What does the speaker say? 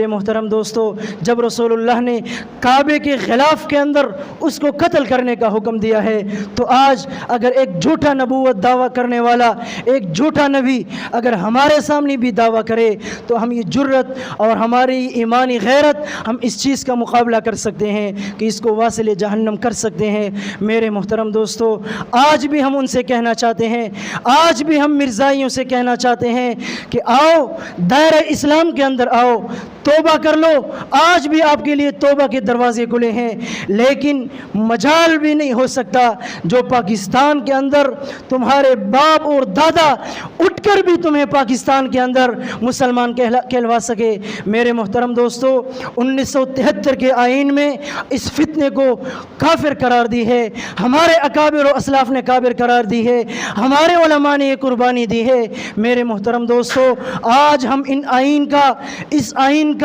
محترم دوستو، جب رسول اللہ نے کعبے کے غلاف کے اندر اس کو قتل کرنے کا حکم دیا ہے، تو آج اگر ایک جھوٹا نبوت دعویٰ کرنے والا، ایک جھوٹا نبی اگر ہمارے سامنے بھی دعویٰ کرے تو ہم یہ جرت اور ہماری ایمانی غیرت، ہم اس چیز کا مقابلہ کر سکتے ہیں کہ اس کو واصل جہنم کر سکتے ہیں۔ میرے محترم دوستو، آج بھی ہم ان سے کہنا چاہتے ہیں، آج بھی ہم مرزائیوں سے کہنا چاہتے ہیں کہ آؤ دائرہ اسلام کے اندر آؤ، توبہ کر لو۔ آج بھی آپ کے لیے توبہ کے دروازے کھلے ہیں، لیکن مجال بھی نہیں ہو سکتا جو پاکستان کے اندر تمہارے باپ اور دادا اٹھ کر بھی تمہیں پاکستان کے اندر مسلمان کہلوا سکے۔ میرے محترم دوستو، 1973 کے آئین میں اس فتنے کو کافر قرار دی ہے، ہمارے اکابر و اسلاف نے کافر قرار دی ہے، ہمارے علماء نے یہ قربانی دی ہے۔ میرے محترم دوستو، آج ہم اس آئین